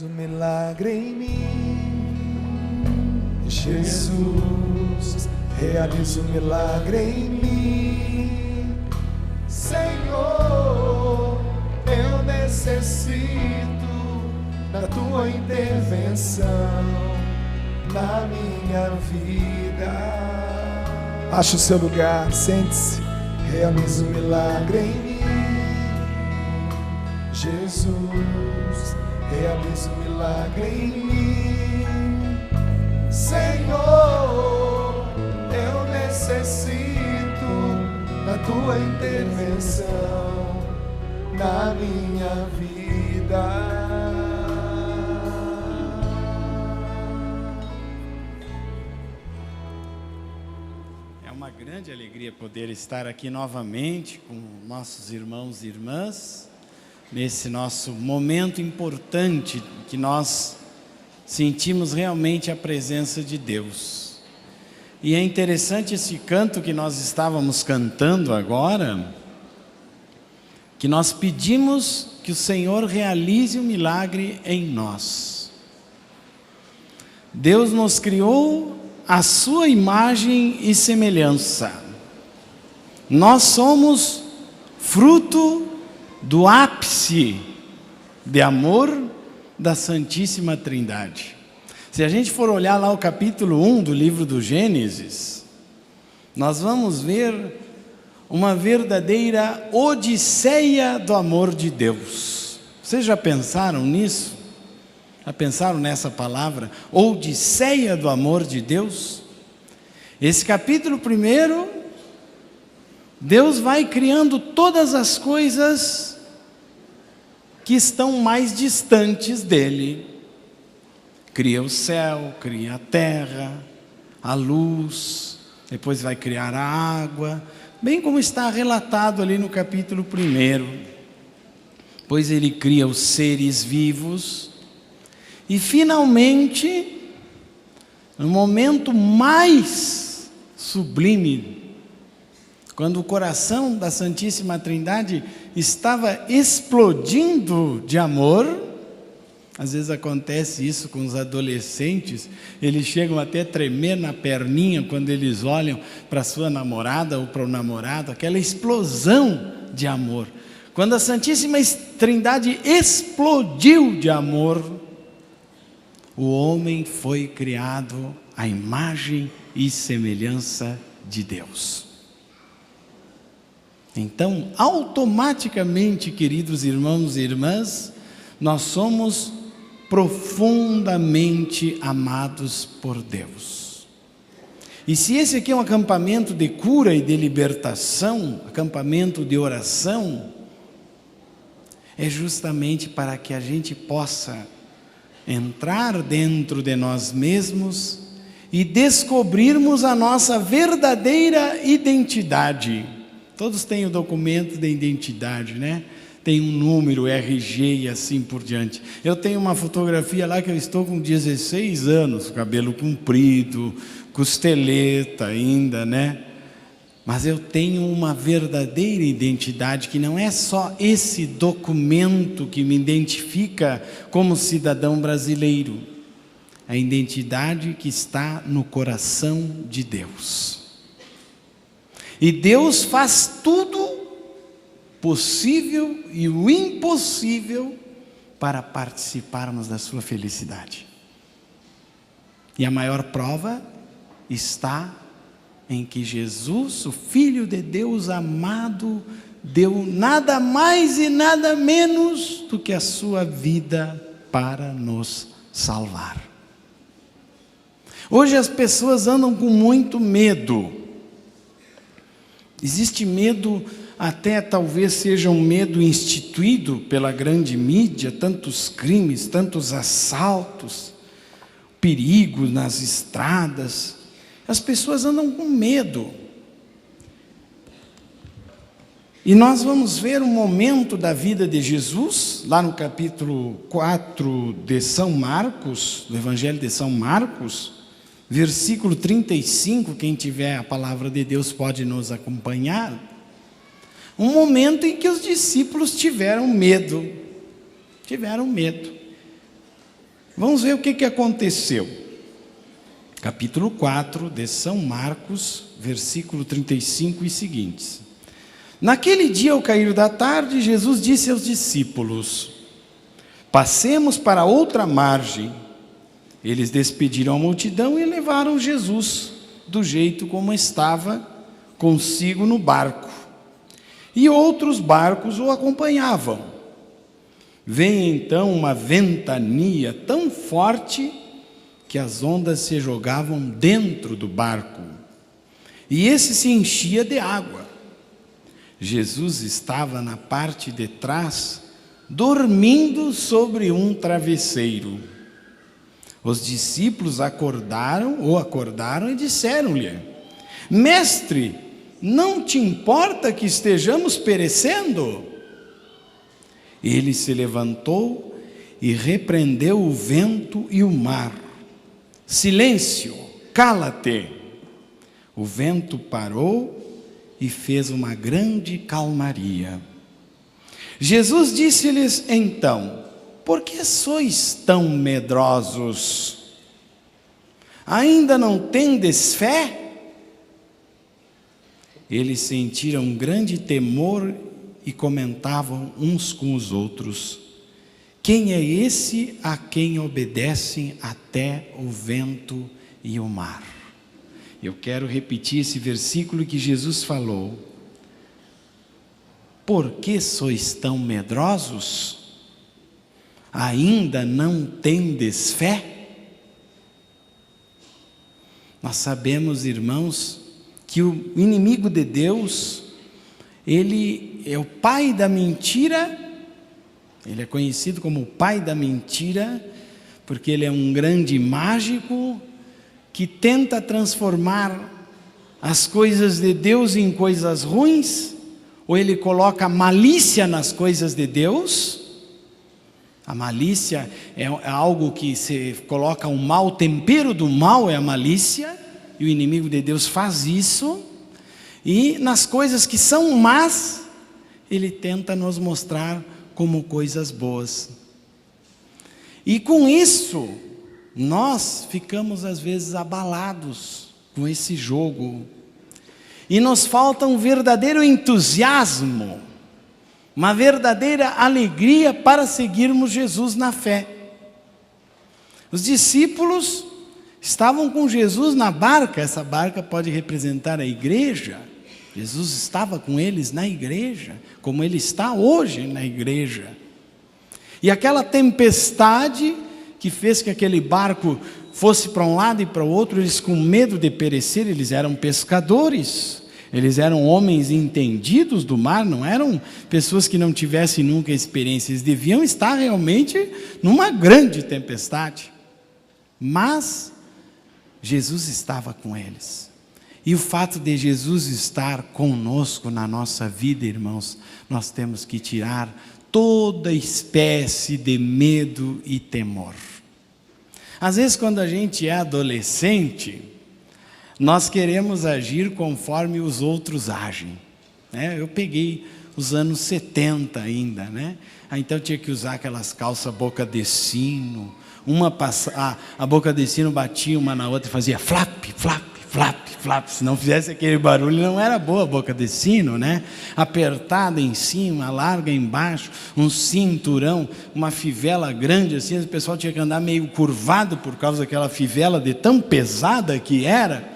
um milagre em mim. Jesus, realiza um milagre em mim. Senhor, eu necessito da tua intervenção na minha vida. Ache o seu lugar, sente-se. Realiza um milagre em mim. Jesus, realiza um milagre em mim. Senhor, eu necessito da tua intervenção na minha vida. É uma grande alegria poder estar aqui novamente com nossos irmãos e irmãs, nesse nosso momento importante que nós sentimos realmente a presença de Deus. E é interessante esse canto que nós estávamos cantando agora, que nós pedimos que o Senhor realize um milagre em nós. Deus nos criou à sua imagem e semelhança. Nós somos fruto do ápice de amor da Santíssima Trindade. Se a gente for olhar lá o capítulo 1 do livro do Gênesis, nós vamos ver uma verdadeira odisseia do amor de Deus. Vocês já pensaram nisso? Já pensaram nessa palavra? Odisseia do amor de Deus? Esse capítulo 1, Deus vai criando todas as coisas que estão mais distantes dele. Cria o céu, cria a terra, a luz, depois vai criar a água, bem como está relatado ali no capítulo 1. Depois ele cria os seres vivos e finalmente, no momento mais sublime, quando o coração da Santíssima Trindade estava explodindo de amor, às vezes acontece isso com os adolescentes, eles chegam até a tremer na perninha quando eles olham para a sua namorada ou para o namorado, aquela explosão de amor. Quando a Santíssima Trindade explodiu de amor, o homem foi criado à imagem e semelhança de Deus. Então, automaticamente, queridos irmãos e irmãs, nós somos profundamente amados por Deus. E se esse aqui é um acampamento de cura e de libertação, acampamento de oração, é justamente para que a gente possa entrar dentro de nós mesmos e descobrirmos a nossa verdadeira identidade. Todos têm o documento de identidade, né? Tem um número, RG e assim por diante. Eu tenho uma fotografia lá que eu estou com 16 anos, cabelo comprido, costeleta ainda, né? Mas eu tenho uma verdadeira identidade, que não é só esse documento que me identifica como cidadão brasileiro. A identidade que está no coração de Deus. E Deus faz tudo possível e o impossível para participarmos da sua felicidade. E a maior prova está em que Jesus, o Filho de Deus amado, deu nada mais e nada menos do que a sua vida para nos salvar. Hoje as pessoas andam com muito medo. Existe medo, até talvez seja um medo instituído pela grande mídia, tantos crimes, tantos assaltos, perigos nas estradas. As pessoas andam com medo. E nós vamos ver um momento da vida de Jesus, lá no capítulo 4 de São Marcos, do Evangelho de São Marcos, versículo 35, quem tiver a palavra de Deus pode nos acompanhar. Um momento em que os discípulos tiveram medo. Vamos ver o que aconteceu. Capítulo 4 de São Marcos, versículo 35 e seguintes. Naquele dia, ao cair da tarde, Jesus disse aos discípulos: passemos para outra margem. Eles despediram a multidão e levaram Jesus do jeito como estava, consigo no barco. E outros barcos o acompanhavam. Veio então uma ventania tão forte que as ondas se jogavam dentro do barco, e esse se enchia de água. Jesus estava na parte de trás, dormindo sobre um travesseiro. Os discípulos acordaram e disseram-lhe: Mestre, não te importa que estejamos perecendo? Ele se levantou e repreendeu o vento e o mar. Silêncio, cala-te. O vento parou e fez uma grande calmaria. Jesus disse-lhes então: por que sois tão medrosos? Ainda não tendes fé? Eles sentiram grande temor e comentavam uns com os outros: quem é esse a quem obedecem até o vento e o mar? Eu quero repetir esse versículo que Jesus falou. Por que sois tão medrosos? Ainda não tendes fé? Nós sabemos, irmãos, que o inimigo de Deus, ele é o pai da mentira. Ele é conhecido como o pai da mentira, porque ele é um grande mágico que tenta transformar as coisas de Deus em coisas ruins, ou ele coloca malícia nas coisas de Deus. A malícia é algo que se coloca um mau tempero do mal, é a malícia, e o inimigo de Deus faz isso. E nas coisas que são más, ele tenta nos mostrar como coisas boas. E com isso, nós ficamos às vezes abalados com esse jogo. E nos falta um verdadeiro entusiasmo, uma verdadeira alegria para seguirmos Jesus na fé. Os discípulos estavam com Jesus na barca. Essa barca pode representar a igreja. Jesus estava com eles na igreja, como ele está hoje na igreja. E aquela tempestade que fez que aquele barco fosse para um lado e para o outro, eles com medo de perecer, eles eram pescadores, eles eram homens entendidos do mar, não eram pessoas que não tivessem nunca experiência, eles deviam estar realmente numa grande tempestade. Mas Jesus estava com eles. E o fato de Jesus estar conosco na nossa vida, irmãos, nós temos que tirar toda espécie de medo e temor. Às vezes, quando a gente é adolescente, nós queremos agir conforme os outros agem, né? Eu peguei os anos 70 ainda, né? Então tinha que usar aquelas calças boca de sino, a boca de sino batia uma na outra e fazia flap, flap, flap, flap. Se não fizesse aquele barulho, não era boa a boca de sino, né? Apertada em cima, larga embaixo, um cinturão, uma fivela grande assim, o pessoal tinha que andar meio curvado por causa daquela fivela de tão pesada que era.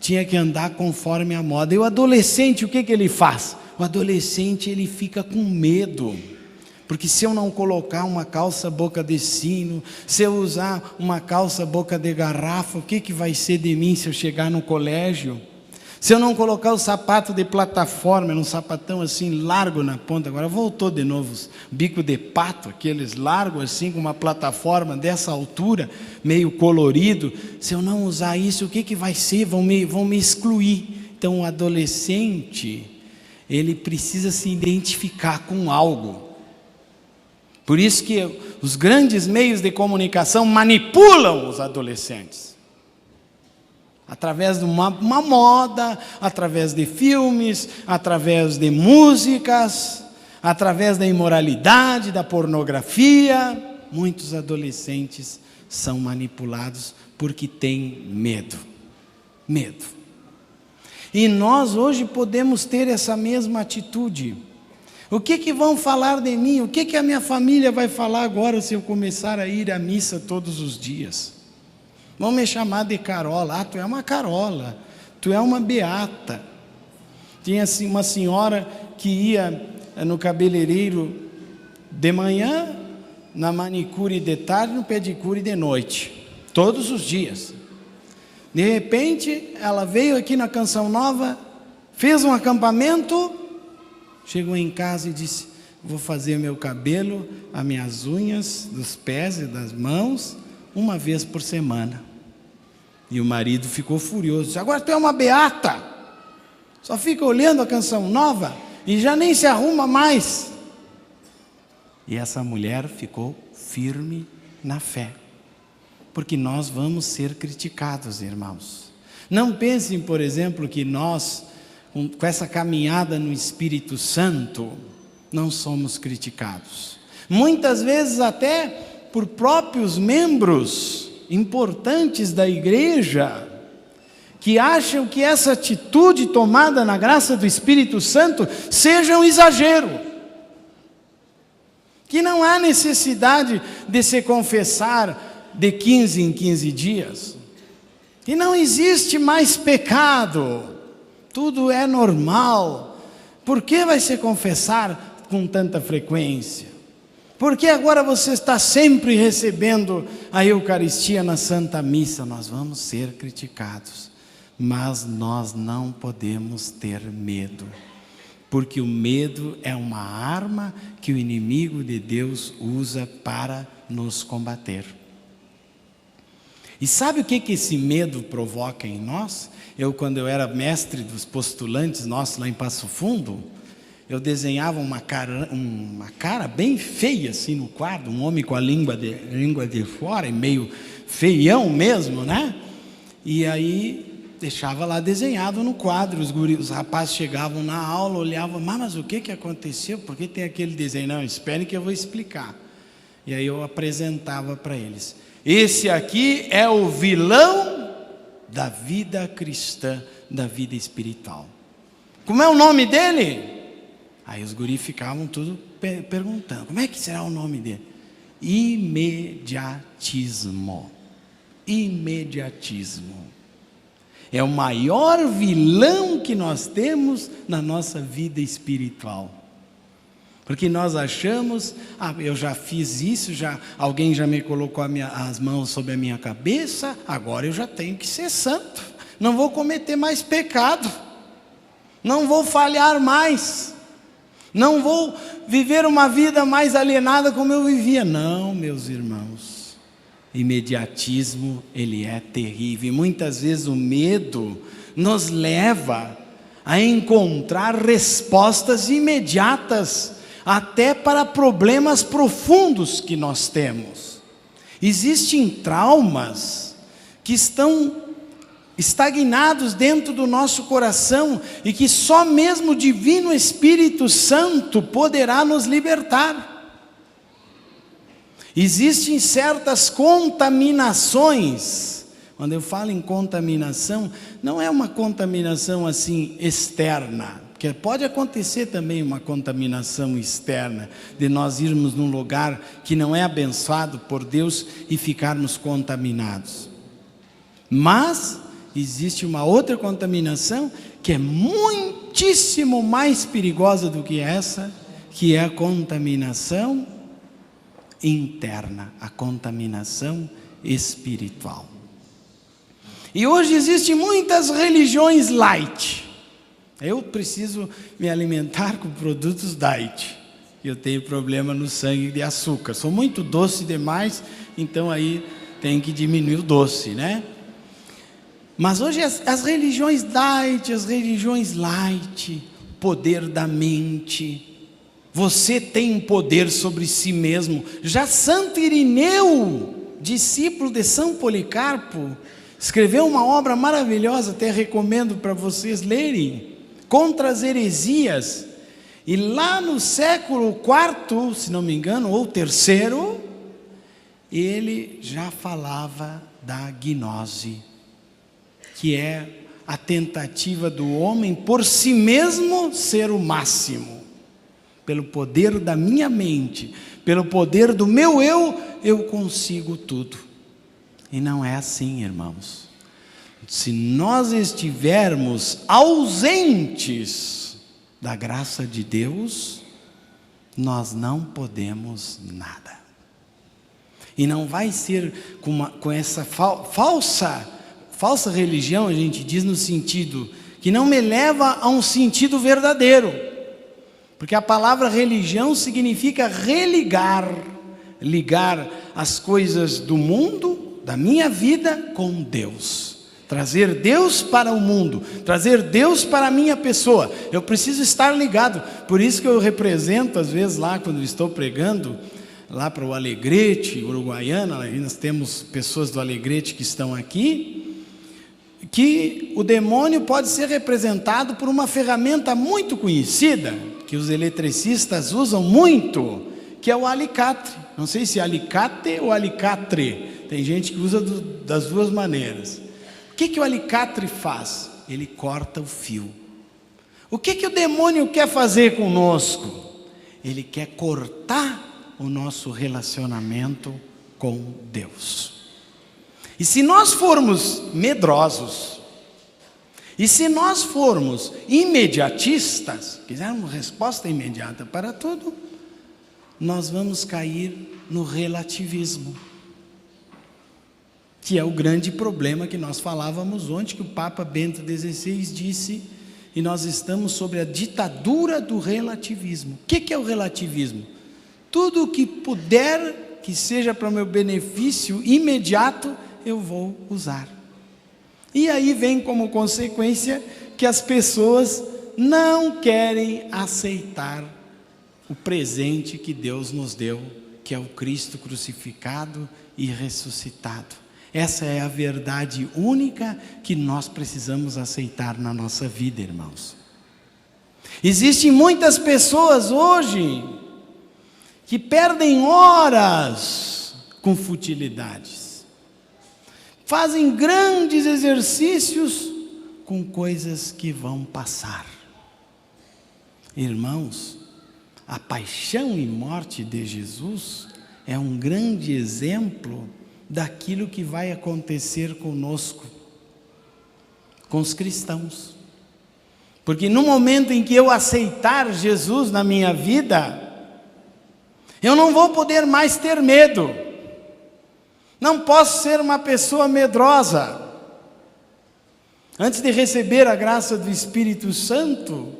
Tinha que andar conforme a moda. E o adolescente, o que ele faz? O adolescente, ele fica com medo. Porque se eu não colocar uma calça boca de sino, se eu usar uma calça boca de garrafa, o que vai ser de mim se eu chegar no colégio? Se eu não colocar o sapato de plataforma, um sapatão assim largo na ponta, agora voltou de novo, bico de pato, aqueles largos assim, com uma plataforma dessa altura, meio colorido, se eu não usar isso, o que vai ser? Vão me excluir. Então o adolescente, ele precisa se identificar com algo. Por isso que os grandes meios de comunicação manipulam os adolescentes. Através de uma moda, através de filmes, através de músicas, através da imoralidade, da pornografia. muitos adolescentes são manipulados porque têm medo. Medo. E nós hoje podemos ter essa mesma atitude. O que vão falar de mim? O que a minha família vai falar agora se eu começar a ir à missa todos os dias? Vão me chamar de Carola. Ah, tu é uma Carola, tu é uma beata. Tinha assim, uma senhora que ia no cabeleireiro de manhã, na manicure de tarde, no pedicure de noite, todos os dias. De repente, ela veio aqui na Canção Nova, fez um acampamento, chegou em casa e disse: vou fazer meu cabelo, as minhas unhas, dos pés e das mãos, uma vez por semana. E o marido ficou furioso, disse: agora tu é uma beata, só fica olhando a Canção Nova e já nem se arruma mais. E essa mulher ficou firme na fé. Porque nós vamos ser criticados, irmãos. Não pensem, por exemplo, que nós, com essa caminhada no Espírito Santo, não somos criticados. Muitas vezes até por próprios membros importantes da igreja, que acham que essa atitude tomada na graça do Espírito Santo seja um exagero. Que não há necessidade de se confessar de 15 em 15 dias, que não existe mais pecado, tudo é normal. Por que vai se confessar com tanta frequência? Por que agora você está sempre recebendo a Eucaristia na Santa Missa? Nós vamos ser criticados, mas nós não podemos ter medo, porque o medo é uma arma que o inimigo de Deus usa para nos combater. E sabe o que esse medo provoca em nós? Quando eu era mestre dos postulantes nossos lá em Passo Fundo, eu desenhava uma cara bem feia assim no quadro, um homem com a língua de fora, meio feião mesmo, né? E aí deixava lá desenhado no quadro, os rapazes chegavam na aula, olhavam: mas o que aconteceu? Por que tem aquele desenho? Não, esperem que eu vou explicar. E aí eu apresentava para eles: esse aqui é o vilão da vida cristã, da vida espiritual. Como é o nome dele? Aí os guris ficavam tudo perguntando: como é que será o nome dele? Imediatismo. Imediatismo. É o maior vilão que nós temos na nossa vida espiritual. Porque nós achamos: eu já fiz isso, alguém já me colocou as mãos sobre a minha cabeça, agora eu já tenho que ser santo, não vou cometer mais pecado, não vou falhar mais, não vou viver uma vida mais alienada como eu vivia. Não, meus irmãos, imediatismo, ele é terrível. E muitas vezes o medo nos leva a encontrar respostas imediatas até para problemas profundos que nós temos. Existem traumas que estão estagnados dentro do nosso coração e que só mesmo o Divino Espírito Santo poderá nos libertar. Existem certas contaminações. Quando eu falo em contaminação, não é uma contaminação assim externa, porque pode acontecer também uma contaminação externa, de nós irmos num lugar que não é abençoado por Deus e ficarmos contaminados. Mas existe uma outra contaminação que é muitíssimo mais perigosa do que essa, que é a contaminação interna, a contaminação espiritual. E hoje existem muitas religiões light. Eu preciso me alimentar com produtos diet. Eu tenho problema no sangue de açúcar. Sou muito doce demais, então aí tem que diminuir o doce, né? Mas hoje as religiões diet, as religiões light, poder da mente. Você tem poder sobre si mesmo. Já Santo Irineu, discípulo de São Policarpo, escreveu uma obra maravilhosa, até recomendo para vocês lerem, contra as heresias. E lá no século IV, se não me engano, ou terceiro, ele já falava da gnose, que é a tentativa do homem por si mesmo ser o máximo. Pelo poder da minha mente, pelo poder do meu eu consigo tudo. E não é assim, irmãos. Se nós estivermos ausentes da graça de Deus, nós não podemos nada. E não vai ser com essa falsa religião, a gente diz, no sentido que não me leva a um sentido verdadeiro. Porque a palavra religião significa ligar as coisas do mundo, da minha vida, com Deus. Trazer Deus para o mundo, trazer Deus para a minha pessoa. Eu preciso estar ligado. Por isso que eu represento, às vezes, lá quando estou pregando, lá para o Alegrete, Uruguaiana, nós temos pessoas do Alegrete que estão aqui, que o demônio pode ser representado por uma ferramenta muito conhecida, que os eletricistas usam muito, que é o alicate. Não sei se é alicate ou alicatre, tem gente que usa das duas maneiras. O que o alicate faz? Ele corta o fio. O que o demônio quer fazer conosco? Ele quer cortar o nosso relacionamento com Deus. E se nós formos medrosos, e se nós formos imediatistas, quisermos resposta imediata para tudo, nós vamos cair no relativismo, que é o grande problema que nós falávamos ontem, que o Papa Bento XVI disse, e nós estamos sobre a ditadura do relativismo. O que é o relativismo? Tudo o que puder, que seja para o meu benefício imediato, eu vou usar. E aí vem como consequência que as pessoas não querem aceitar o presente que Deus nos deu, que é o Cristo crucificado e ressuscitado. Essa é a verdade única que nós precisamos aceitar na nossa vida, irmãos. Existem muitas pessoas hoje que perdem horas com futilidades, fazem grandes exercícios com coisas que vão passar. Irmãos, a paixão e morte de Jesus é um grande exemplo daquilo que vai acontecer conosco, com os cristãos. Porque no momento em que eu aceitar Jesus na minha vida, eu não vou poder mais ter medo. Não posso ser uma pessoa medrosa. Antes de receber a graça do Espírito Santo,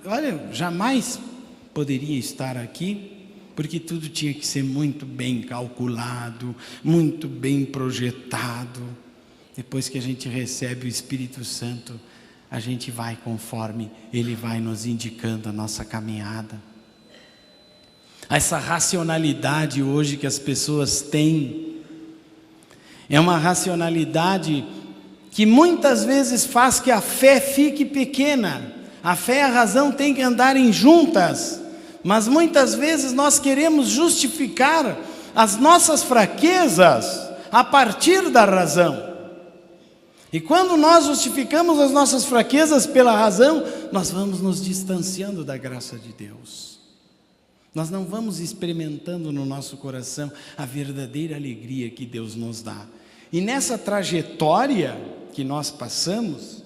olha, jamais poderia estar aqui, porque tudo tinha que ser muito bem calculado, muito bem projetado. Depois que a gente recebe o Espírito Santo, a gente vai conforme Ele vai nos indicando a nossa caminhada. Essa racionalidade hoje que as pessoas têm, é uma racionalidade que muitas vezes faz que a fé fique pequena. A fé e a razão têm que andarem juntas, mas muitas vezes nós queremos justificar as nossas fraquezas a partir da razão. E quando nós justificamos as nossas fraquezas pela razão, nós vamos nos distanciando da graça de Deus. Nós não vamos experimentando no nosso coração a verdadeira alegria que Deus nos dá. E nessa trajetória que nós passamos,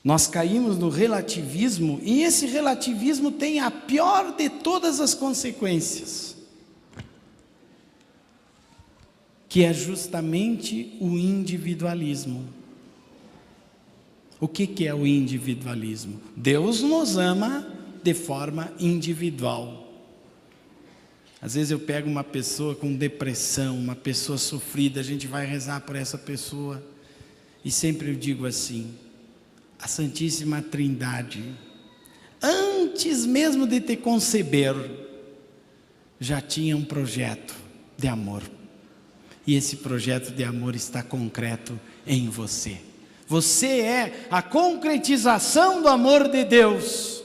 nós caímos no relativismo, e esse relativismo tem a pior de todas as consequências, que é justamente o individualismo. O que é o individualismo? Deus nos ama de forma individual. Às vezes eu pego uma pessoa com depressão, uma pessoa sofrida, a gente vai rezar por essa pessoa, e sempre eu digo assim: a Santíssima Trindade, antes mesmo de te conceber, já tinha um projeto de amor, e esse projeto de amor está concreto em você. Você é a concretização do amor de Deus.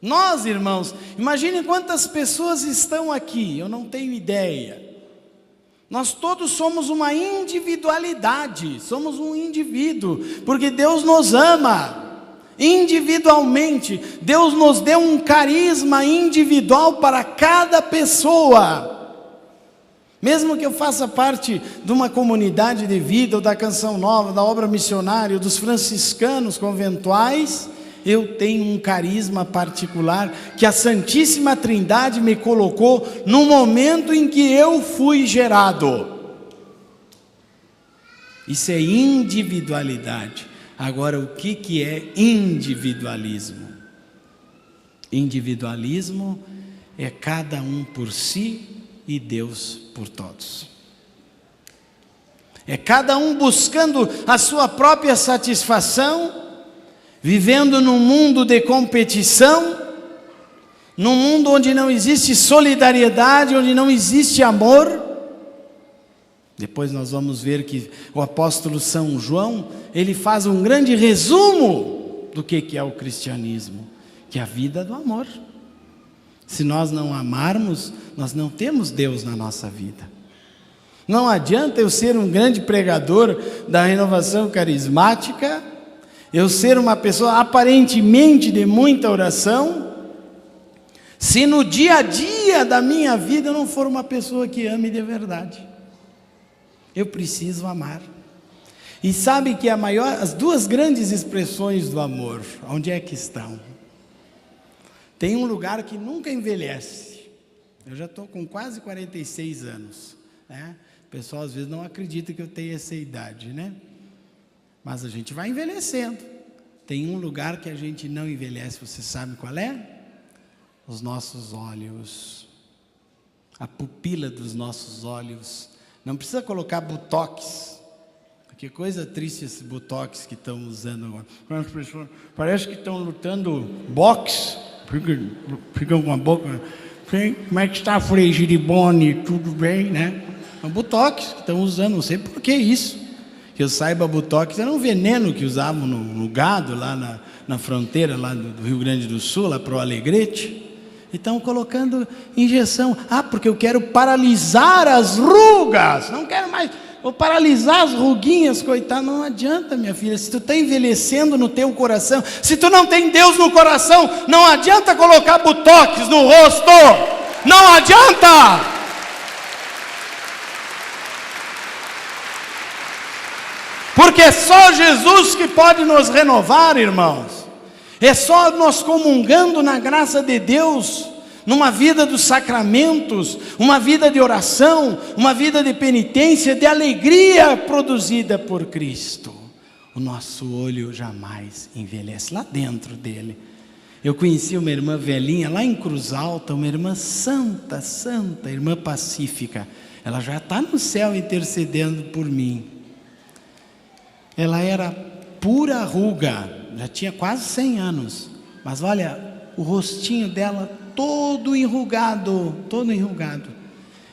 Nós, irmãos, imaginem quantas pessoas estão aqui, eu não tenho ideia. Nós todos somos uma individualidade, somos um indivíduo, porque Deus nos ama individualmente. Deus nos deu um carisma individual para cada pessoa. Mesmo que eu faça parte de uma comunidade de vida, ou da Canção Nova, da obra missionária, ou dos franciscanos conventuais, eu tenho um carisma particular que a Santíssima Trindade me colocou no momento em que eu fui gerado. Isso é individualidade. Agora, o que é individualismo? Individualismo é cada um por si e Deus por todos. É cada um buscando a sua própria satisfação, vivendo num mundo de competição, num mundo onde não existe solidariedade, onde não existe amor. Depois nós vamos ver que o apóstolo São João, ele faz um grande resumo do que é o cristianismo, que é a vida do amor. Se nós não amarmos, nós não temos Deus na nossa vida. Não adianta eu ser um grande pregador da renovação carismática, eu ser uma pessoa aparentemente de muita oração, se no dia a dia da minha vida eu não for uma pessoa que ame de verdade. Eu preciso amar. E sabe que as duas grandes expressões do amor, onde é que estão? Tem um lugar que nunca envelhece. Eu já estou com quase 46 anos, né? O pessoal às vezes não acredita que eu tenho essa idade, né? Mas a gente vai envelhecendo. Tem um lugar que a gente não envelhece, você sabe qual é? Os nossos olhos. A pupila dos nossos olhos. Não precisa colocar botox. Que coisa triste esse botox que estão usando agora. As pessoas parece que estão lutando boxe. Ficam com a boca. Como é que está a Frigidibone? Tudo bem, né? É um botox que estão usando, não sei por que isso. Que eu saiba, botox era um veneno que usavam no gado, lá na fronteira lá do Rio Grande do Sul, lá para o Alegrete. E estão colocando injeção. Porque eu quero paralisar as rugas. Não quero mais, vou paralisar as ruguinhas, coitado. Não adianta, minha filha, se tu está envelhecendo no teu coração, se tu não tem Deus no coração, não adianta colocar botox no rosto. Não adianta. Porque é só Jesus que pode nos renovar, irmãos. É só nós comungando na graça de Deus, numa vida dos sacramentos, uma vida de oração, uma vida de penitência, de alegria produzida por Cristo. O nosso olho jamais envelhece lá dentro dele. Eu conheci uma irmã velhinha lá em Cruz Alta, uma irmã santa, irmã pacífica. Ela já está no céu intercedendo por mim. Ela era pura ruga, já tinha quase 100 anos, mas olha, o rostinho dela todo enrugado.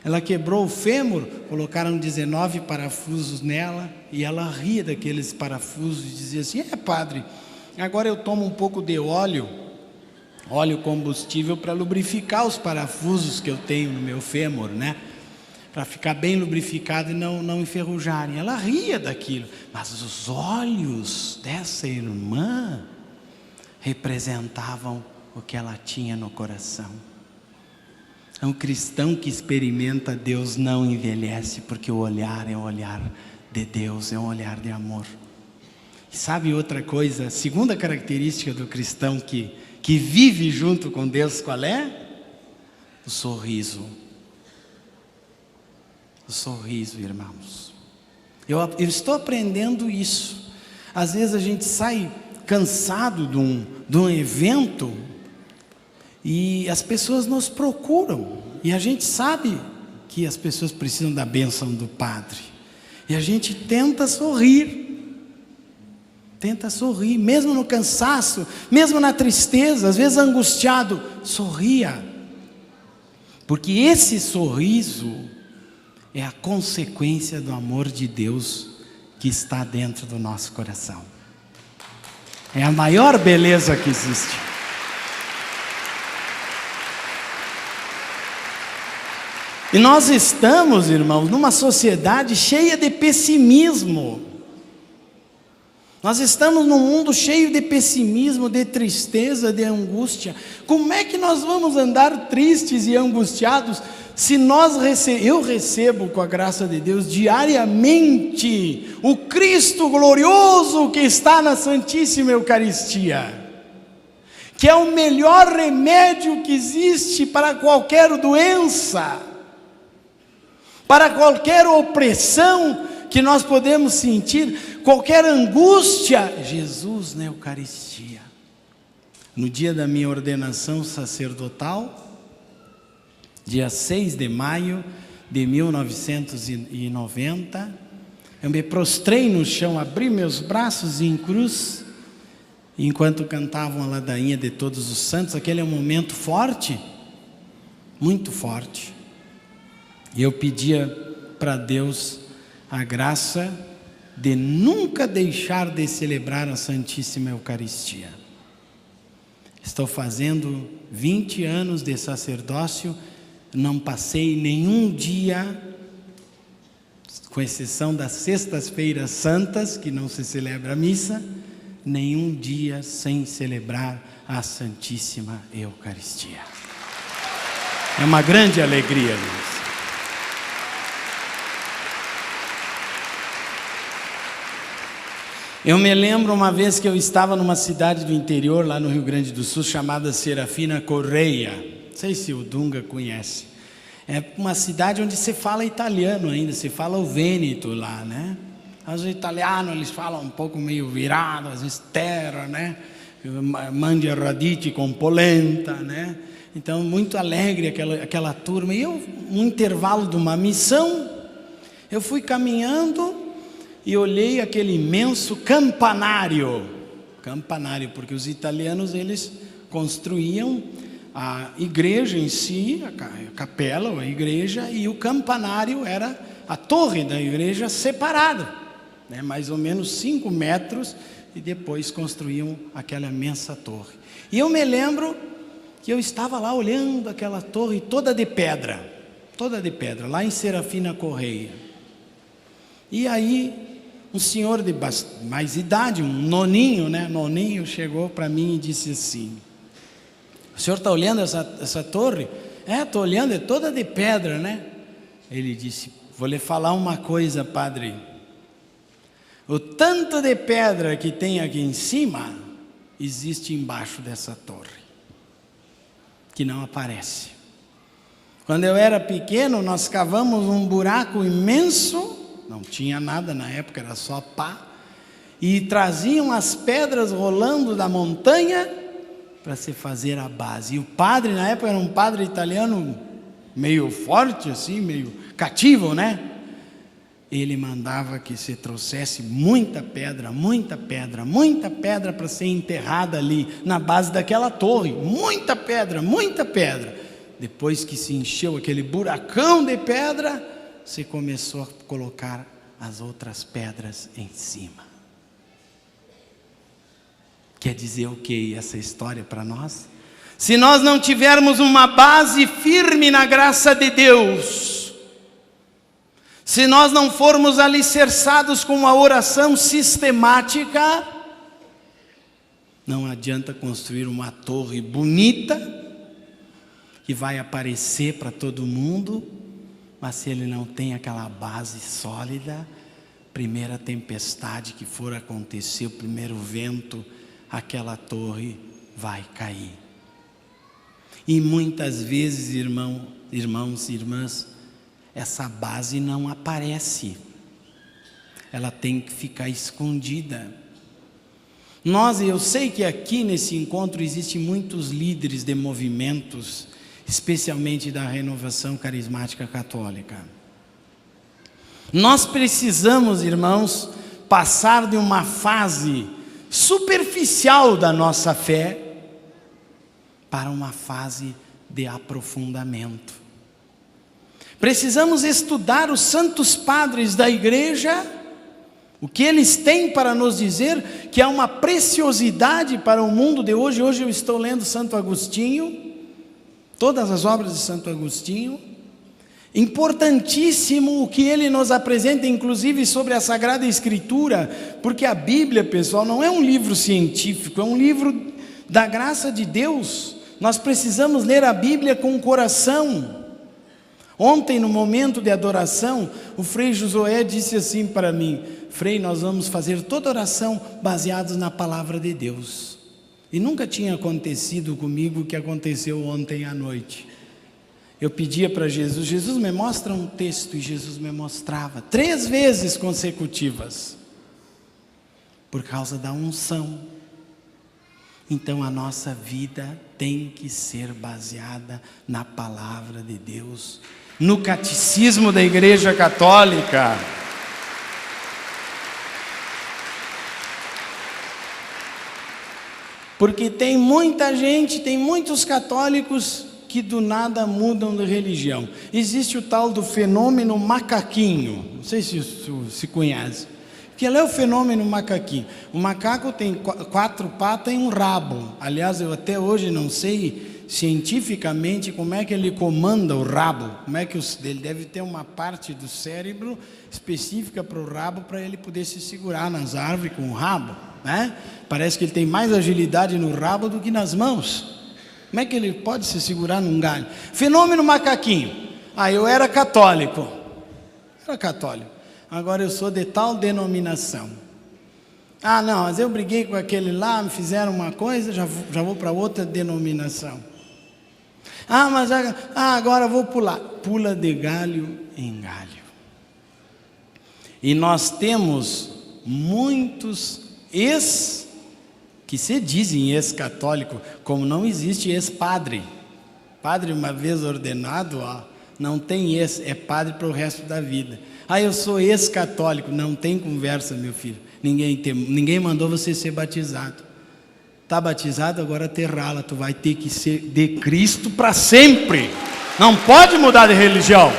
Ela quebrou o fêmur, colocaram 19 parafusos nela, e ela ria daqueles parafusos e dizia assim: padre, agora eu tomo um pouco de óleo combustível para lubrificar os parafusos que eu tenho no meu fêmur, né? Para ficar bem lubrificado e não enferrujarem. Ela ria daquilo, mas os olhos dessa irmã representavam o que ela tinha no coração. Um cristão que experimenta Deus não envelhece, porque o olhar é o olhar de Deus, é um olhar de amor. E sabe outra coisa, a segunda característica do cristão que vive junto com Deus, qual é? O sorriso. O sorriso, irmãos. Eu estou aprendendo isso. Às vezes a gente sai cansado de um evento e as pessoas nos procuram. E a gente sabe que as pessoas precisam da bênção do Padre. E a gente tenta sorrir. Mesmo no cansaço, mesmo na tristeza, às vezes angustiado, sorria. Porque esse sorriso é a consequência do amor de Deus que está dentro do nosso coração. É a maior beleza que existe. E nós estamos, irmãos, numa sociedade cheia de pessimismo. Nós estamos num mundo cheio de pessimismo, de tristeza, de angústia. Como é que nós vamos andar tristes e angustiados se eu recebo, com a graça de Deus, diariamente o Cristo glorioso que está na Santíssima Eucaristia, que é o melhor remédio que existe para qualquer doença, para qualquer opressão que nós podemos sentir, qualquer angústia. Jesus na Eucaristia. No dia da minha ordenação sacerdotal, dia 6 de maio de 1990, eu me prostrei no chão, abri meus braços em cruz, enquanto cantavam a ladainha de todos os santos. Aquele é um momento forte, muito forte, e eu pedia para Deus a graça de nunca deixar de celebrar a Santíssima Eucaristia. Estou fazendo 20 anos de sacerdócio, não passei nenhum dia, com exceção das sextas-feiras santas, que não se celebra a missa, nenhum dia sem celebrar a Santíssima Eucaristia. É uma grande alegria, irmãos. Eu me lembro uma vez que eu estava numa cidade do interior, lá no Rio Grande do Sul, chamada Serafina Correia. Não sei se o Dunga conhece. É uma cidade onde se fala italiano ainda, se fala o Vêneto lá, né? Os italianos, eles falam um pouco meio virado, às vezes terra, né? Mandia radici com polenta, né? Então, muito alegre aquela turma. E eu, no intervalo de uma missão, eu fui caminhando e olhei aquele imenso campanário, porque os italianos, eles construíam a igreja em si, a capela, ou a igreja, e o campanário era a torre da igreja separada, né, mais ou menos 5 metros, e depois construíam aquela imensa torre. E eu me lembro que eu estava lá olhando aquela torre toda de pedra, lá em Serafina Correia. E aí um senhor de mais idade, um noninho, né? Noninho chegou para mim e disse assim: o senhor está olhando essa torre? Estou olhando, é toda de pedra, né? Ele disse: vou lhe falar uma coisa, padre. O tanto de pedra que tem aqui em cima, existe embaixo dessa torre, que não aparece. Quando eu era pequeno, nós cavamos um buraco imenso, não tinha nada na época, era só pá, e traziam as pedras rolando da montanha para se fazer a base. E o padre, na época, era um padre italiano meio forte assim, meio cativo, né? Ele mandava que se trouxesse muita pedra para ser enterrada ali na base daquela torre. Muita pedra. Depois que se encheu aquele buracão de pedra, se começou a colocar as outras pedras em cima. Quer dizer o que essa história para nós? Se nós não tivermos uma base firme na graça de Deus, se nós não formos alicerçados com uma oração sistemática, não adianta construir uma torre bonita, que vai aparecer para todo mundo, mas se ele não tem aquela base sólida, primeira tempestade que for acontecer, o primeiro vento, aquela torre vai cair. E muitas vezes, irmãos e irmãs, essa base não aparece, ela tem que ficar escondida. Eu sei que aqui nesse encontro existem muitos líderes de movimentos, especialmente da renovação carismática católica. Nós precisamos, irmãos, passar de uma fase superficial da nossa fé para uma fase de aprofundamento. Precisamos estudar os santos padres da igreja, o que eles têm para nos dizer, que é uma preciosidade para o mundo de hoje. Hoje eu estou lendo Santo Agostinho, todas as obras de Santo Agostinho, Importantíssimo o que ele nos apresenta, inclusive sobre a Sagrada Escritura, porque a Bíblia, pessoal, não é um livro científico, é um livro da graça de Deus. Nós precisamos ler a Bíblia com o coração. Ontem, no momento de adoração, o Frei Josué disse assim para mim: Frei, nós vamos fazer toda oração baseados na palavra de Deus. E nunca tinha acontecido comigo o que aconteceu ontem à noite. Eu pedia para Jesus: Jesus, me mostra um texto, e Jesus me mostrava 3 vezes consecutivas, por causa da unção. Então a nossa vida tem que ser baseada na palavra de Deus, no catecismo da Igreja Católica. Porque tem muita gente, tem muitos católicos que do nada mudam de religião. Existe o tal do fenômeno macaquinho, não sei se se conhece. Que é o fenômeno macaquinho. O macaco tem 4 patas e um rabo. Aliás, eu até hoje não sei cientificamente como é que ele comanda o rabo. Como é que ele deve ter uma parte do cérebro específica para o rabo, para ele poder se segurar nas árvores com o rabo, né? Parece que ele tem mais agilidade no rabo do que nas mãos. Como é que ele pode se segurar num galho? Fenômeno macaquinho. Eu era católico. Agora eu sou de tal denominação. Não, mas eu briguei com aquele lá, me fizeram uma coisa, já vou para outra denominação. Mas agora eu vou pular. Pula de galho em galho. E nós temos muitos que se dizem ex-católico, como não existe ex-padre. Padre uma vez ordenado, não tem ex, é padre para o resto da vida. Eu sou ex-católico, não tem conversa, meu filho. Ninguém mandou você ser batizado. Está batizado, agora te rala, tu vai ter que ser de Cristo para sempre. Não pode mudar de religião.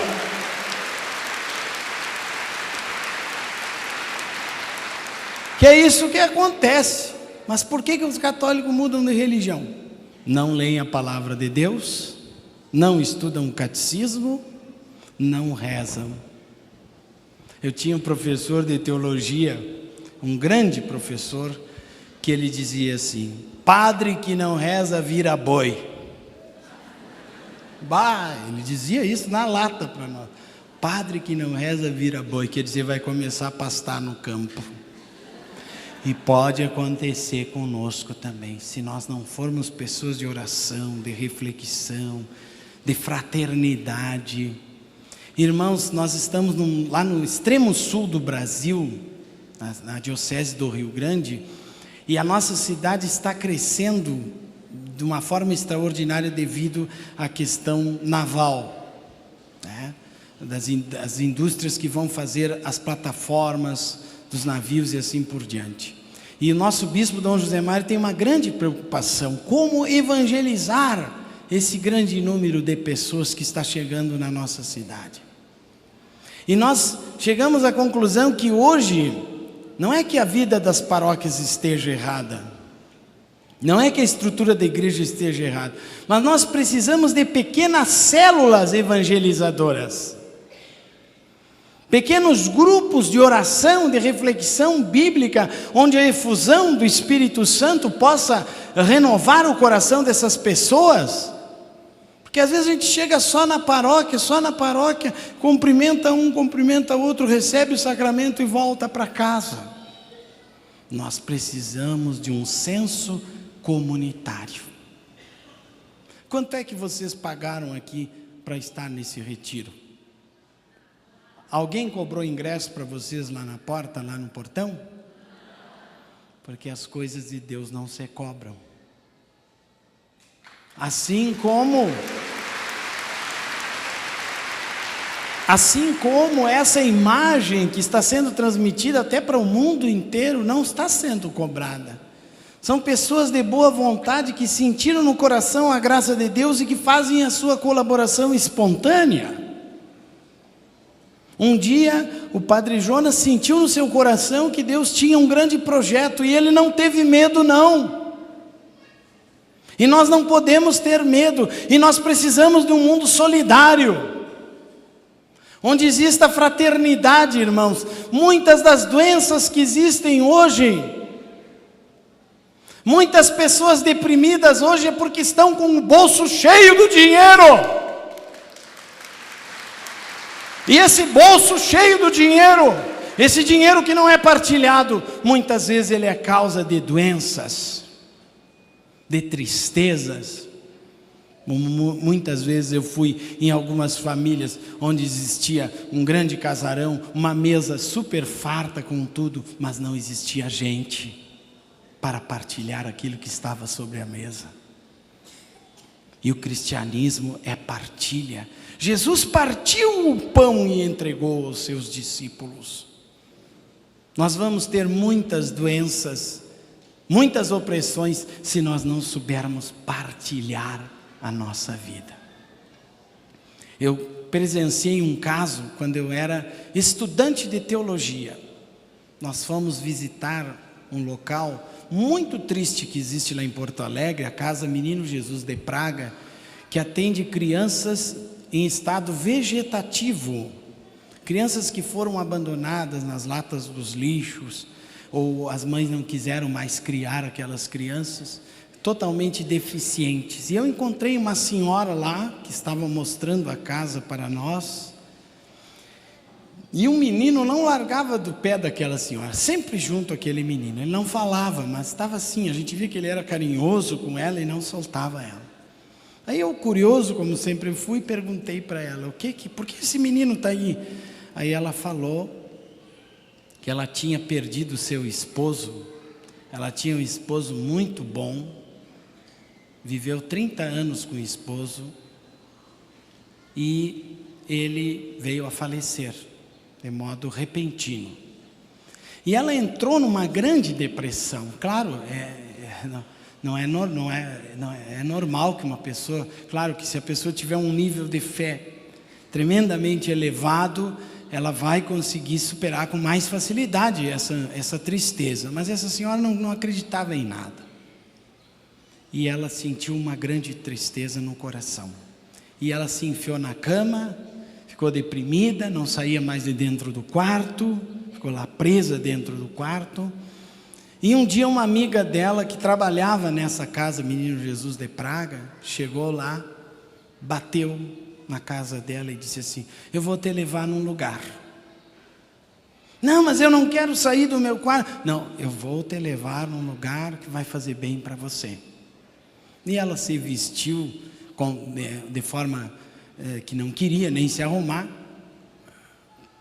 Que é isso que acontece. Mas por que os católicos mudam de religião? Não leem a palavra de Deus, não estudam o catecismo, não rezam. Eu tinha um professor de teologia, um grande professor, que ele dizia assim: padre que não reza vira boi. Ele dizia isso na lata para nós. Padre que não reza vira boi, quer dizer, vai começar a pastar no campo. E pode acontecer conosco também, se nós não formos pessoas de oração, de reflexão, de fraternidade. Irmãos, nós estamos lá no extremo sul do Brasil, na diocese do Rio Grande, e a nossa cidade está crescendo de uma forma extraordinária devido à questão naval, né? Das indústrias que vão fazer as plataformas dos navios e assim por diante. E o nosso bispo Dom José Mário tem uma grande preocupação: como evangelizar esse grande número de pessoas que está chegando na nossa cidade. E nós chegamos à conclusão que hoje, não é que a vida das paróquias esteja errada, não é que a estrutura da igreja esteja errada, mas nós precisamos de pequenas células evangelizadoras. Pequenos grupos de oração, de reflexão bíblica, onde a efusão do Espírito Santo possa renovar o coração dessas pessoas. Porque às vezes a gente chega só na paróquia, cumprimenta um, cumprimenta outro, recebe o sacramento e volta para casa. Nós precisamos de um senso comunitário. Quanto é que vocês pagaram aqui para estar nesse retiro? Alguém cobrou ingresso para vocês lá na porta, lá no portão? Porque as coisas de Deus não se cobram. Assim como essa imagem que está sendo transmitida até para o mundo inteiro não está sendo cobrada. São pessoas de boa vontade que sentiram no coração a graça de Deus e que fazem a sua colaboração espontânea. Um dia o Padre Jonas sentiu no seu coração que Deus tinha um grande projeto e ele não teve medo não. E nós não podemos ter medo, e nós precisamos de um mundo solidário. onde exista fraternidade, irmãos. Muitas das doenças que existem hoje, muitas pessoas deprimidas hoje é porque estão com o bolso cheio do dinheiro. E esse bolso cheio do dinheiro, esse dinheiro que não é partilhado, muitas vezes ele é causa de doenças, de tristezas. Muitas vezes eu fui em algumas famílias onde existia um grande casarão, uma mesa super farta com tudo, mas não existia gente para partilhar aquilo que estava sobre a mesa. E o cristianismo é partilha. Jesus partiu o pão e entregou aos seus discípulos. Nós vamos ter muitas doenças, muitas opressões, se nós não soubermos partilhar a nossa vida. Eu presenciei um caso quando eu era estudante de teologia. Nós fomos visitar um local muito triste que existe lá em Porto Alegre, a Casa Menino Jesus de Praga, que atende crianças em estado vegetativo, crianças que foram abandonadas nas latas dos lixos, ou as mães não quiseram mais criar aquelas crianças, totalmente deficientes. E eu encontrei uma senhora lá, que estava mostrando a casa para nós, e um menino não largava do pé daquela senhora, sempre junto àquele menino. Ele não falava, mas estava assim, a gente via que ele era carinhoso com ela e não soltava ela. Aí eu, curioso, como sempre fui, perguntei para ela, por que esse menino está aí? Aí ela falou que ela tinha perdido seu esposo. Ela tinha um esposo muito bom, viveu 30 anos com o esposo, e ele veio a falecer, de modo repentino. E ela entrou numa grande depressão. Claro, é normal que uma pessoa, claro que se a pessoa tiver um nível de fé tremendamente elevado, ela vai conseguir superar com mais facilidade essa tristeza. Mas essa senhora não acreditava em nada. E ela sentiu uma grande tristeza no coração. E ela se enfiou na cama, ficou deprimida, não saía mais de dentro do quarto, ficou lá presa dentro do quarto. E um dia uma amiga dela que trabalhava nessa casa, Menino Jesus de Praga, chegou lá, bateu na casa dela e disse assim: eu vou te levar num lugar. Não, mas eu não quero sair do meu quarto. Não, eu vou te levar num lugar que vai fazer bem para você. E ela se vestiu de forma que não queria nem se arrumar.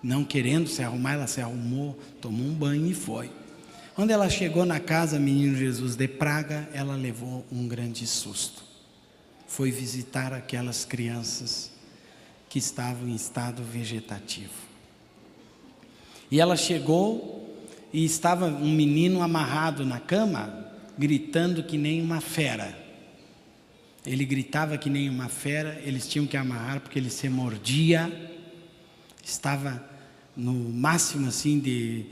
Não querendo se arrumar, ela se arrumou, tomou um banho e foi. Quando ela chegou na casa Menino Jesus de Praga, ela levou um grande susto. Foi visitar aquelas crianças que estavam em estado vegetativo. E ela chegou e estava um menino amarrado na cama, gritando que nem uma fera. Ele gritava que nem uma fera, eles tinham que amarrar porque ele se mordia, estava no máximo assim de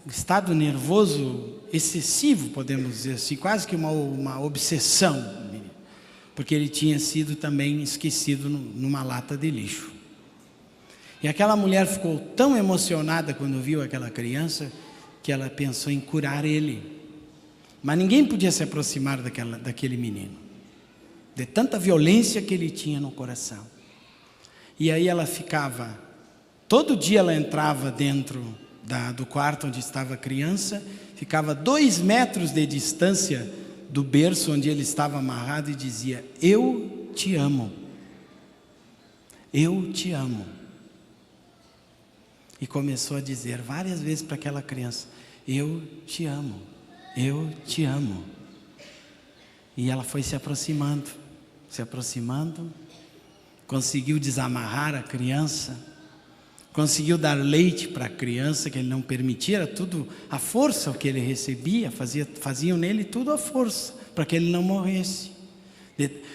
estado nervoso excessivo, podemos dizer assim, quase que uma obsessão, porque ele tinha sido também esquecido numa lata de lixo. E aquela mulher ficou tão emocionada quando viu aquela criança, que ela pensou em curar ele. Mas ninguém podia se aproximar daquele menino, de tanta violência que ele tinha no coração. E aí ela ficava, todo dia ela entrava dentro do quarto onde estava a criança, ficava 2 metros de distância do berço onde ele estava amarrado e dizia: eu te amo, eu te amo. E começou a dizer várias vezes para aquela criança: eu te amo, eu te amo. E ela foi se aproximando, conseguiu desamarrar a criança, conseguiu dar leite para a criança, que ele não permitia, era tudo a força o que ele recebia, faziam nele tudo a força, para que ele não morresse.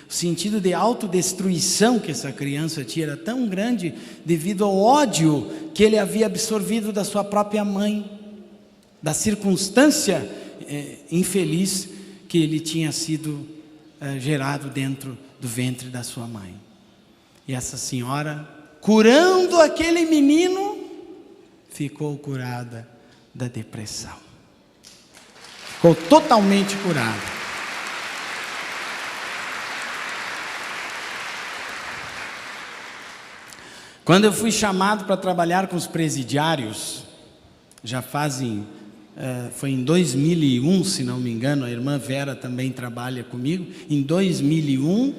O sentido de autodestruição que essa criança tinha era tão grande, devido ao ódio que ele havia absorvido da sua própria mãe, da circunstância infeliz que ele tinha sido gerado dentro do ventre da sua mãe. E essa senhora curando aquele menino, ficou curada da depressão. Ficou totalmente curada. Quando eu fui chamado para trabalhar com os presidiários, já fazem, foi em 2001, se não me engano, a irmã Vera também trabalha comigo, em 2001,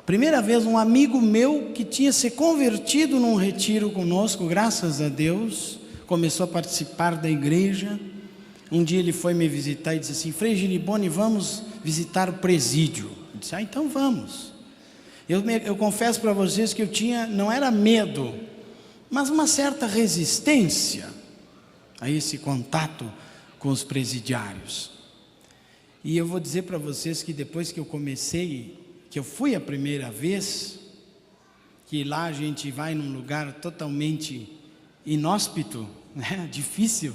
primeira vez um amigo meu que tinha se convertido num retiro conosco, graças a Deus, começou a participar da igreja. Um dia ele foi me visitar e disse assim: Frei Giriboni, vamos visitar o presídio. Eu disse: então vamos. Eu confesso para vocês que eu tinha, não era medo, mas uma certa resistência a esse contato com os presidiários. E eu vou dizer para vocês que depois que eu comecei, que eu fui a primeira vez, que lá a gente vai num lugar totalmente inóspito, né? Difícil,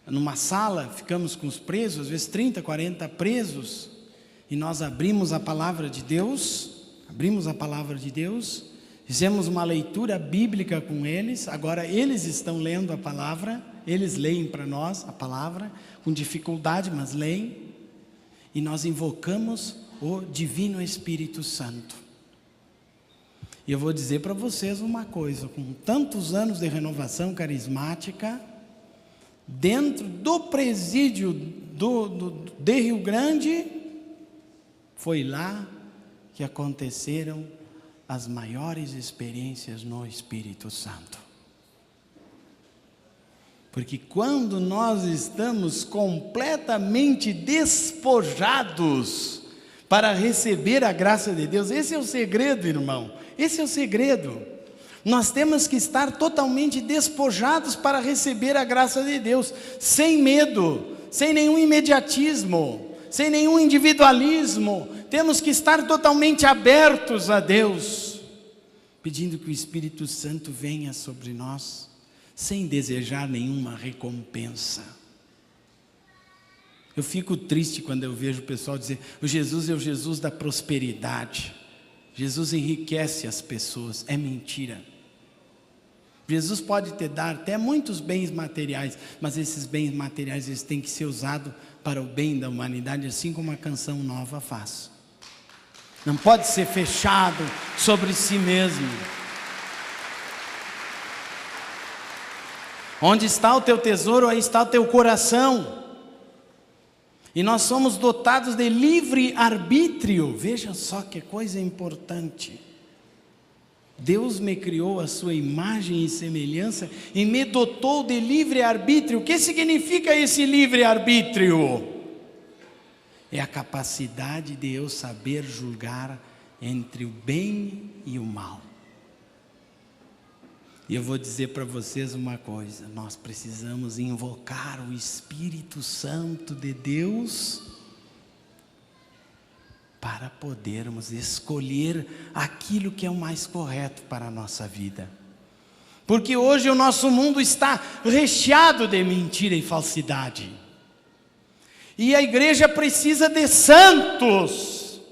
numa sala, ficamos com os presos, às vezes 30, 40 presos, e nós abrimos a palavra de Deus, fizemos uma leitura bíblica com eles. Agora eles estão lendo a palavra, eles leem para nós a palavra, com dificuldade, mas leem, e nós invocamos o Divino Espírito Santo. E eu vou dizer para vocês uma coisa: com tantos anos de renovação carismática, dentro do presídio de Rio Grande, foi lá que aconteceram as maiores experiências no Espírito Santo. Porque quando nós estamos completamente despojados para receber a graça de Deus, esse é o segredo, irmão, esse é o segredo. Nós temos que estar totalmente despojados para receber a graça de Deus, sem medo, sem nenhum imediatismo, sem nenhum individualismo. Temos que estar totalmente abertos a Deus, pedindo que o Espírito Santo venha sobre nós, sem desejar nenhuma recompensa. Eu fico triste quando eu vejo o pessoal dizer: o Jesus é o Jesus da prosperidade, Jesus enriquece as pessoas. É mentira. Jesus pode te dar até muitos bens materiais, mas esses bens materiais eles têm que ser usados para o bem da humanidade, assim como a canção nova faz. Não pode ser fechado sobre si mesmo. Onde está o teu tesouro, aí está o teu coração. E nós somos dotados de livre arbítrio. Veja só que coisa importante. Deus me criou a sua imagem e semelhança e me dotou de livre arbítrio. O que significa esse livre arbítrio? É a capacidade de eu saber julgar entre o bem e o mal. E eu vou dizer para vocês uma coisa: nós precisamos invocar o Espírito Santo de Deus para podermos escolher aquilo que é o mais correto para a nossa vida. Porque hoje o nosso mundo está recheado de mentira e falsidade. E a igreja precisa de santos.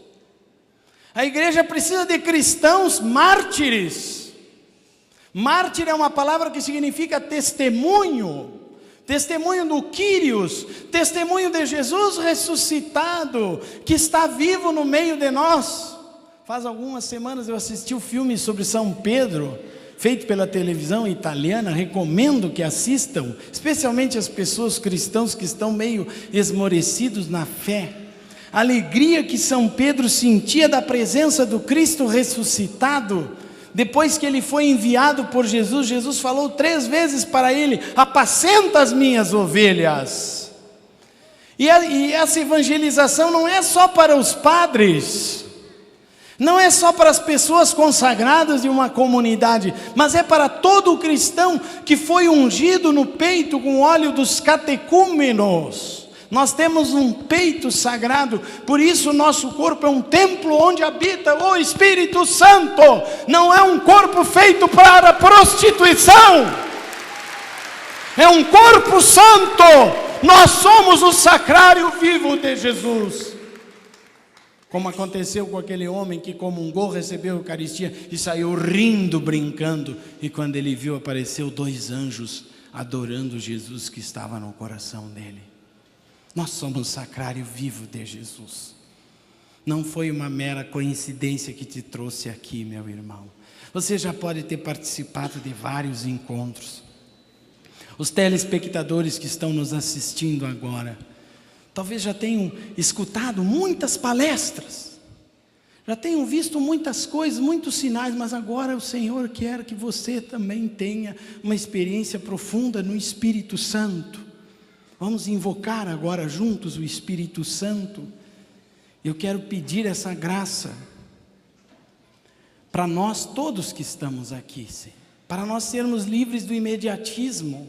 A igreja precisa de cristãos mártires. Mártir é uma palavra que significa testemunho. Testemunho do Quírios, testemunho de Jesus ressuscitado, que está vivo no meio de nós. Faz algumas semanas eu assisti o filme sobre São Pedro, feito pela televisão italiana. Recomendo que assistam, especialmente as pessoas cristãs que estão meio esmorecidos na fé. A alegria que São Pedro sentia da presença do Cristo ressuscitado. Depois que ele foi enviado por Jesus, Jesus falou 3 vezes para ele: apacenta as minhas ovelhas. E essa evangelização não é só para os padres, não é só para as pessoas consagradas de uma comunidade, mas é para todo o cristão que foi ungido no peito com óleo dos catecúmenos. Nós temos um peito sagrado, por isso o nosso corpo é um templo onde habita o Espírito Santo. Não é um corpo feito para prostituição, é um corpo santo. Nós somos o sacrário vivo de Jesus. Como aconteceu com aquele homem que comungou, recebeu a Eucaristia e saiu rindo, brincando. E quando ele viu, apareceu 2 anjos adorando Jesus que estava no coração dele. Nós somos sacrário vivo de Jesus. Não foi uma mera coincidência que te trouxe aqui, meu irmão. Você já pode ter participado de vários encontros. Os telespectadores que estão nos assistindo agora, talvez já tenham escutado muitas palestras, já tenham visto muitas coisas, muitos sinais, mas agora o Senhor quer que você também tenha uma experiência profunda no Espírito Santo. Vamos invocar agora juntos o Espírito Santo. Eu quero pedir essa graça para nós todos que estamos aqui, para nós sermos livres do imediatismo,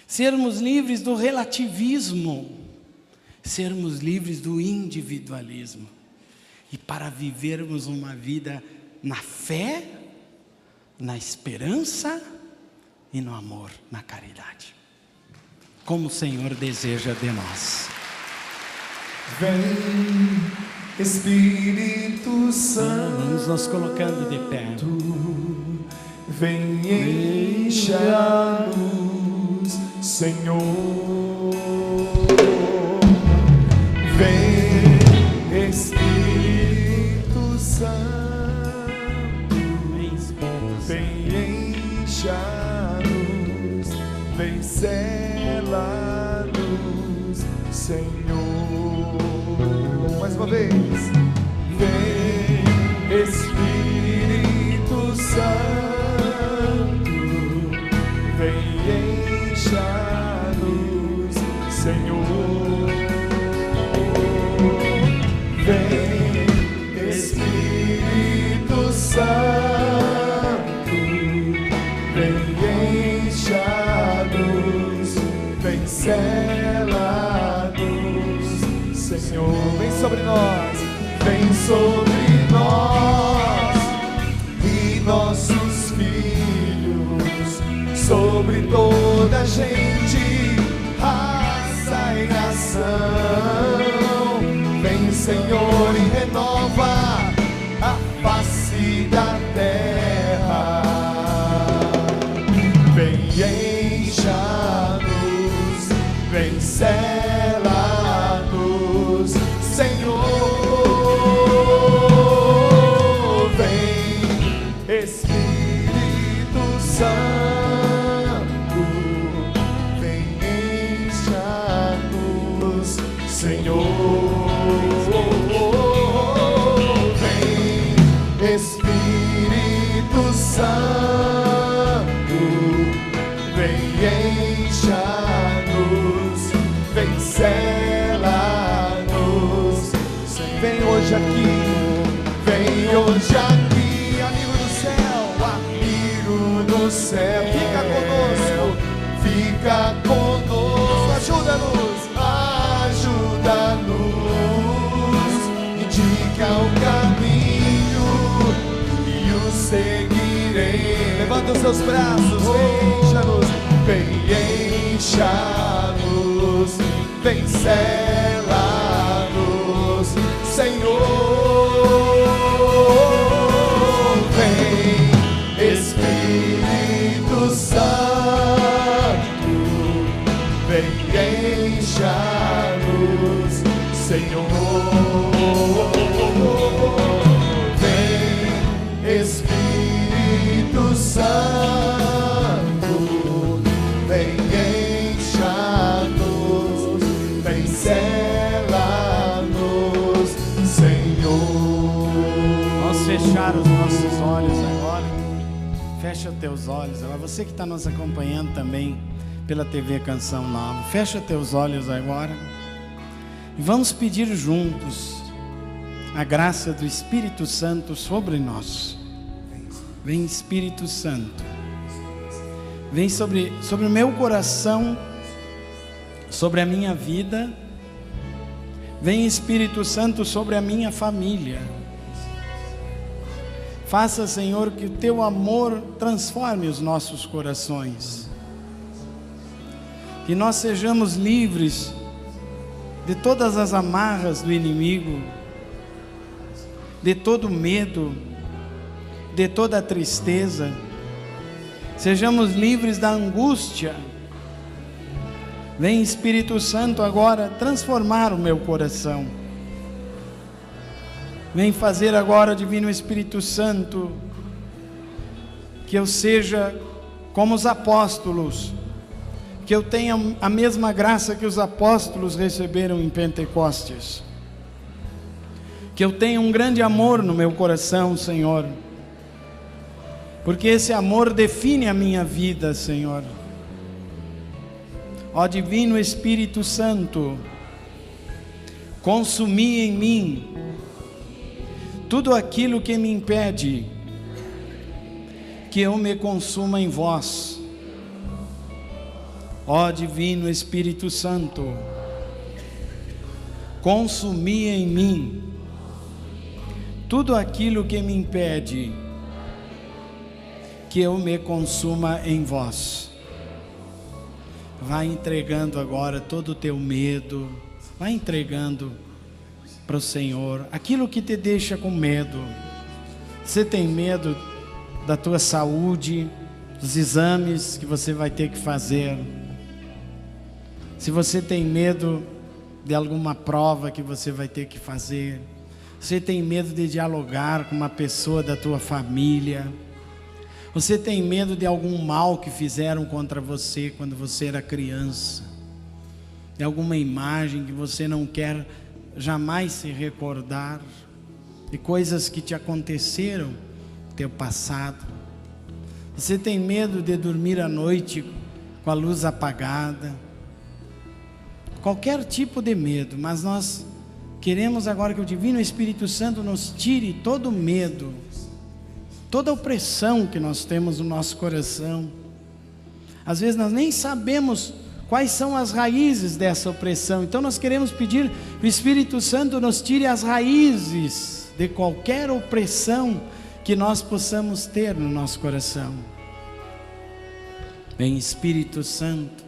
sermos livres do relativismo, sermos livres do individualismo, e para vivermos uma vida na fé, na esperança e no amor, na caridade, como o Senhor deseja de nós. Vem, Espírito Santo, vamos nos colocando de pé. Vem, encha-nos, Senhor. Vem, Espírito Santo, vem, encha-nos, vem, sela-nos, Senhor. Mais uma vez. Vem, Espírito Santo, vem, encha-nos, Senhor. Vem, Espírito Santo, vem, encha-nos, vem, sela-nos, Senhor. Vem sobre nós, vem sobre nós e nossos filhos, sobre toda a gente, raça e nação. Vem, Senhor, e renova a face da terra. Vem, encha-nos, vem, sela-nos, Senhor. Vem, Espírito Santo, vem, encha-nos, Senhor. Espírito Santo, vem, encha-nos, vem, sela-nos. Vem hoje aqui, vem hoje aqui, amigo do céu, amigo do céu. Fica conosco, ajuda-nos, ajuda-nos, indica o caminho e o seguirei. Levanta os seus braços, encha-nos, vem, encha-nos, vem, sela-nos, Senhor. Vem, Espírito Santo, vem, encha-nos, Senhor. Vem, Espírito Santo, vem, encha-nos, vem, sela-nos, Senhor. Vamos fechar os nossos olhos agora. Fecha teus olhos agora. Você que está nos acompanhando também pela TV Canção Nova, fecha teus olhos agora. E vamos pedir juntos a graça do Espírito Santo sobre nós. Vem, Espírito Santo. Vem sobre o meu coração, sobre a minha vida. Vem, Espírito Santo, sobre a minha família. Faça, Senhor, que o teu amor transforme os nossos corações. Que nós sejamos livres de todas as amarras do inimigo, de todo medo, de toda tristeza. Sejamos livres da angústia. Vem, Espírito Santo, agora transformar o meu coração. Vem fazer agora, Divino Espírito Santo, que eu seja como os apóstolos, que eu tenha a mesma graça que os apóstolos receberam em Pentecostes, que eu tenha um grande amor no meu coração, Senhor, porque esse amor define a minha vida, Senhor. Ó Divino Espírito Santo, consumi em mim tudo aquilo que me impede que eu me consuma em vós. Ó Divino Espírito Santo, consumi em mim tudo aquilo que me impede que eu me consuma em vós. Vai entregando agora todo o teu medo, vai entregando para o Senhor aquilo que te deixa com medo. Você tem medo da tua saúde, dos exames que você vai ter que fazer. Se você tem medo de alguma prova que você vai ter que fazer, você tem medo de dialogar com uma pessoa da tua família, você tem medo de algum mal que fizeram contra você quando você era criança, de alguma imagem que você não quer jamais se recordar, de coisas que te aconteceram no teu passado. Você tem medo de dormir à noite com a luz apagada, qualquer tipo de medo, mas nós queremos agora que o Divino Espírito Santo nos tire todo medo, toda opressão que nós temos no nosso coração. Às vezes nós nem sabemos quais são as raízes dessa opressão, então nós queremos pedir que o Espírito Santo nos tire as raízes de qualquer opressão que nós possamos ter no nosso coração. Vem, Espírito Santo,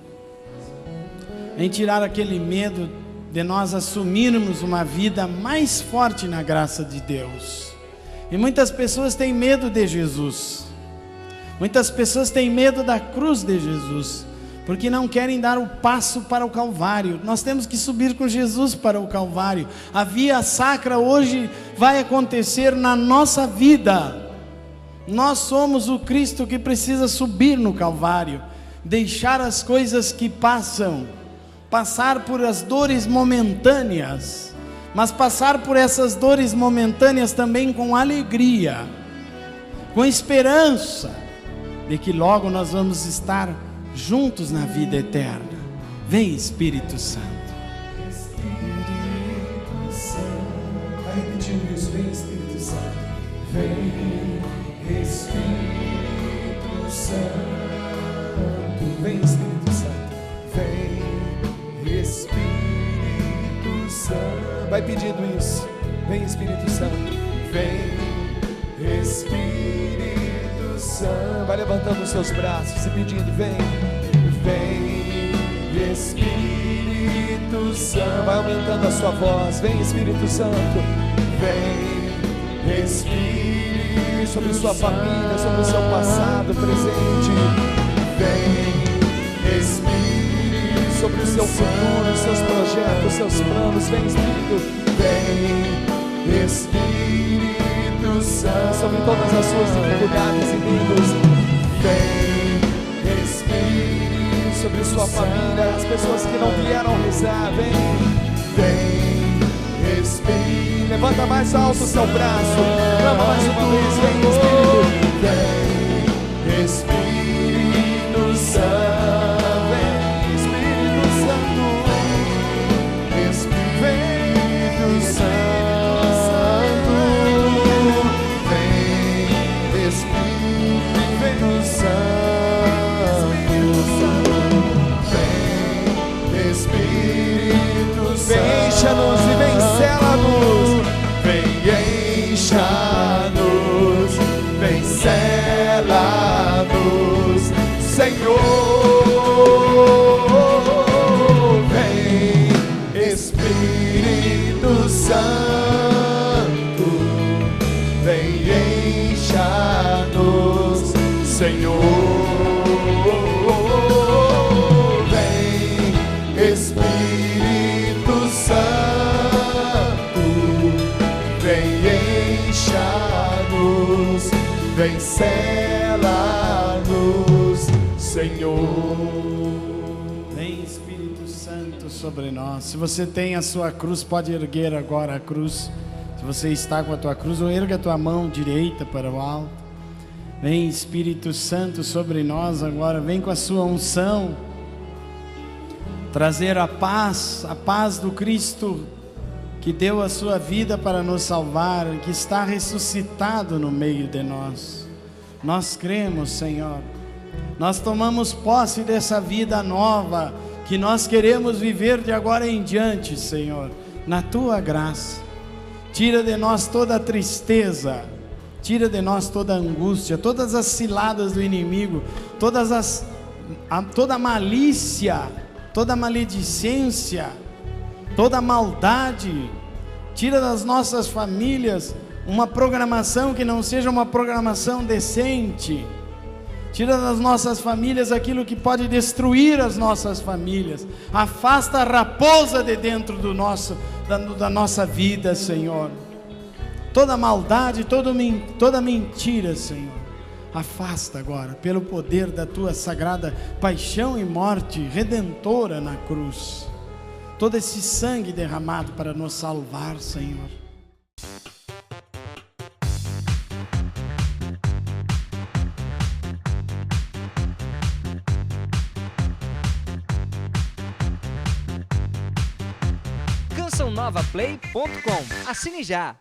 vem tirar aquele medo de nós assumirmos uma vida mais forte na graça de Deus. E muitas pessoas têm medo de Jesus, muitas pessoas têm medo da cruz de Jesus, porque não querem dar o passo para o Calvário. Nós temos que subir com Jesus para o Calvário. A via sacra hoje vai acontecer na nossa vida. Nós somos o Cristo que precisa subir no Calvário, deixar as coisas que passam, passar por as dores momentâneas, mas passar por essas dores momentâneas também com alegria, com esperança de que logo nós vamos estar juntos na vida eterna. Vem, Espírito Santo. Espírito Santo, vai repetindo isso, vem, Espírito Santo. Vem, Espírito Santo, vem, Espírito Santo. Vem, Espírito Santo. Vai pedindo isso. Vem, Espírito Santo. Vem, Espírito Santo. Vai levantando os seus braços e pedindo: vem, vem, Espírito Santo. Vai aumentando a sua voz. Vem, Espírito Santo. Vem, Espírito, sobre sua família, sobre o seu passado, presente. Vem, Espírito, sobre o seu futuro, os seus projetos, os seus planos. Vem, Espírito. Vem, Espírito Santo, sobre todas as suas dificuldades e medos. Vem, Espírito, sobre sua família, as pessoas que não vieram rezar. Vem, Espírito. Levanta mais alto o seu braço, clama mais uma vez. Vem, Espírito. Vem, Espírito Santo. Vem, Espírito Santo. Espírito Santo. Vem, Espírito Santo. Vem, Espírito Santo. Vem, encha-nos e vem, sela-nos. Vem, encha-nos vem encha-nos, Senhor. Vem, Espírito Santo, vem encha-nos, vem sela-nos, Senhor. Vem, Espírito Santo, sobre nós. Se você tem a sua cruz, pode erguer agora a cruz. Se você está com a tua cruz, ou erga a tua mão direita para o alto. Vem, Espírito Santo, sobre nós agora. Vem com a sua unção trazer a paz do Cristo que deu a sua vida para nos salvar, que está ressuscitado no meio de nós. Nós cremos, Senhor. Nós tomamos posse dessa vida nova que nós queremos viver de agora em diante, Senhor, na tua graça. Tira de nós toda a tristeza, tira de nós toda a angústia, todas as ciladas do inimigo, toda a malícia, toda a maledicência, toda a maldade. Tira das nossas famílias uma programação que não seja uma programação decente. Tira das nossas famílias aquilo que pode destruir as nossas famílias. Afasta a raposa de dentro da nossa vida, Senhor. Toda maldade, toda mentira, Senhor. Afasta agora, pelo poder da tua sagrada paixão e morte redentora na cruz. Todo esse sangue derramado para nos salvar, Senhor. CançãoNovaPlay.com. Assine já!